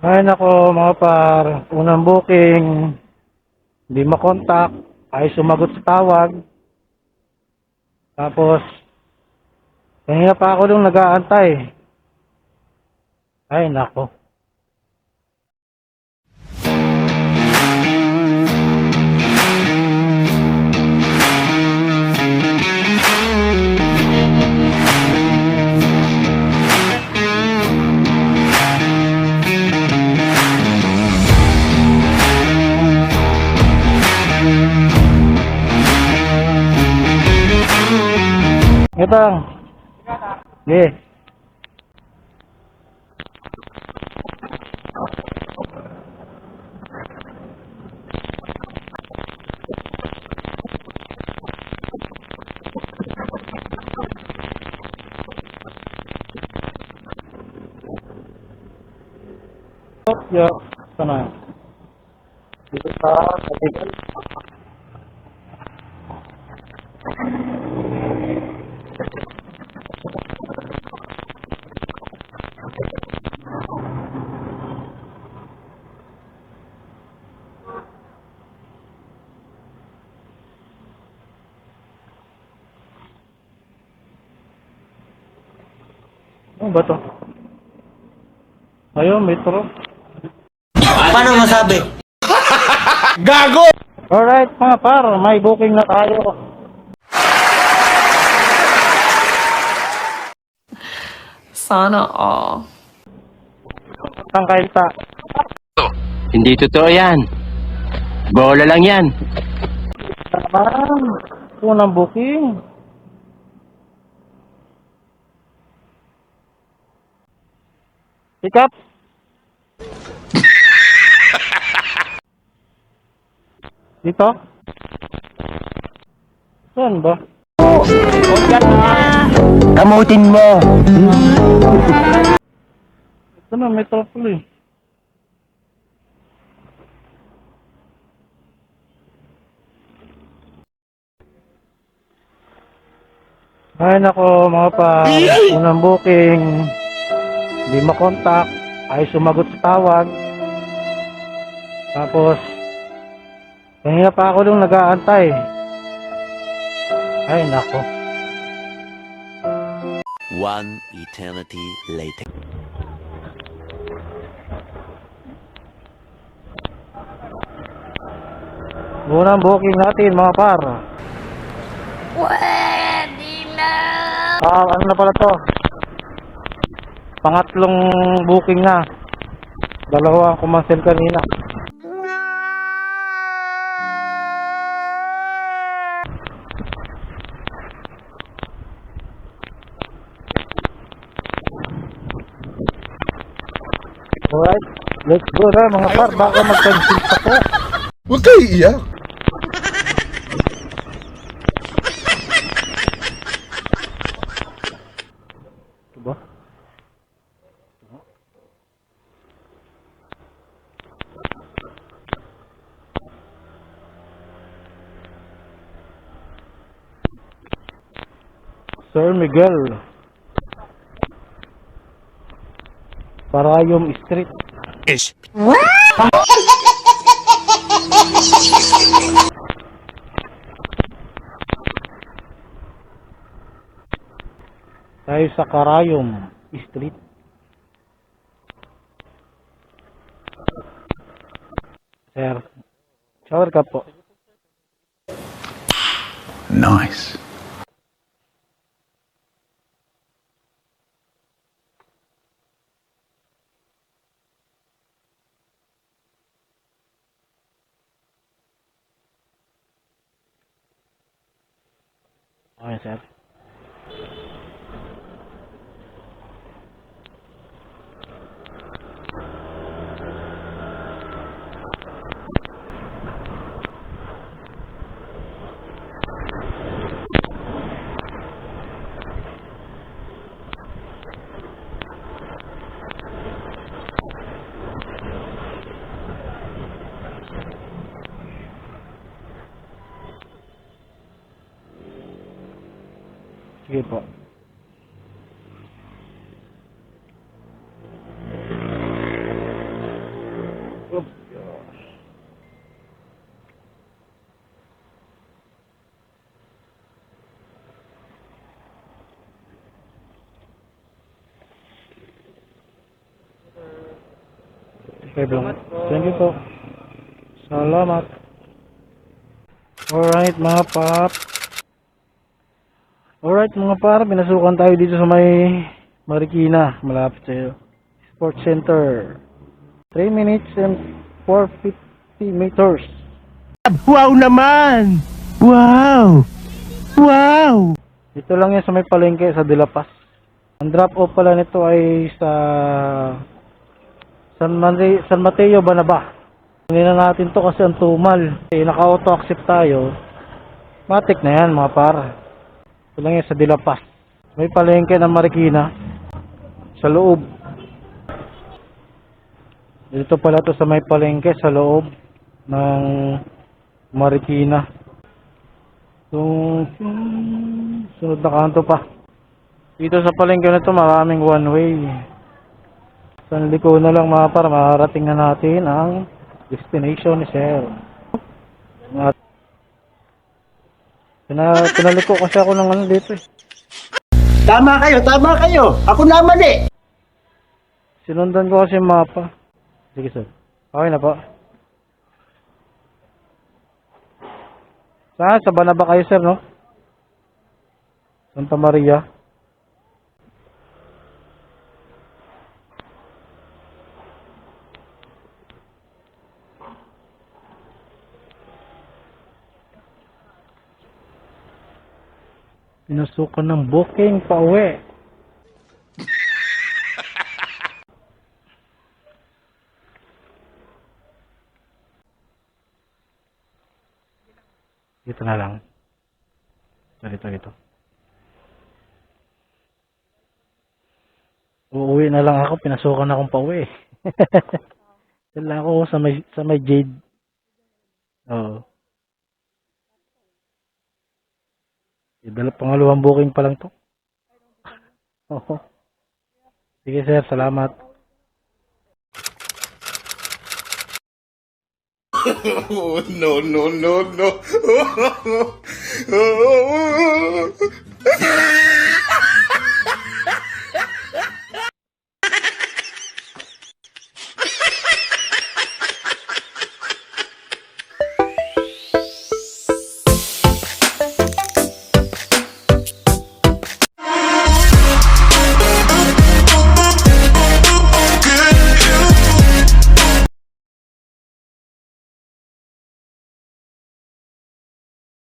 Ay nako mga par, unang booking, hindi makontak, ay sumagot sa tawag. Tapos, kanina pa ako nung nag-aantay. Ay nako. Ito. Yes. Yo, sana. Dito sa Katigal. Ano ba to? Ayun, metro. Paano masabi? Alright mga par, may booking na tayo. Sana all. Tangkailta. Hindi totoo yan. Bola lang yan. Naman, unang booking. Pick up. Dito? Saan ba? Kamutin mo. Ito na, Metropole. Ay nako mga pa, unang booking, hindi makontak, ay sumagot sa tawag. Tapos, kanina pa ako nung nag-aantay. Ay nako. One eternity later. Unang booking natin mga par. Pwede na. Ano na pala to? Pangatlong booking na. Dalawa ang kumansel kanina. Alright, let's go na mga par. Baka mag-cancel pa ko. Huwag kayo iiyak. Diba? Sir Miguel Parayom Street. Tayo sa Karayom Street. Sir, shower ka po. Nice. Okay, sir. Sige po. Thank you po. Salamat. Alright mga pap. Alright mga par, pinasukan tayo dito sa may Marikina, malapit sa Sports Center. 3 minutes and 450 meters. Wow naman! Wow! Wow! Dito lang yan sa may palengke sa De La Paz. Ang drop off pala nito ay sa San Mateo, Banaba. Hindi na natin to kasi ang tumal. Naka-auto accept tayo. Matik na yan mga par. Ito lang yan sa De La Paz. May palengke ng Marikina sa loob. Dito pala to sa may palengke sa loob ng Marikina. Sunod na kanto pa. Dito sa palengke na to maraming one way. Sa liko na lang mga par, makarating na natin ang destination ni Sir. Pinaliko kasi ako ng ano dito eh. Tama kayo! Ako naman eh! Sinundan ko kasi yung mapa. Sige sir. Okay na po. Saan? Sa Banaba kayo sir, no? Santa Maria. Pinasukan ng booking pa uwi. Dito na lang. Dito. Uuwi na lang ako, pinasukan akong pauwi. Diyan lang ako sa may Jade. Oo. Pangalawang booking pa lang to. Oo. Sige sir, salamat. Oh, no, no, no, no.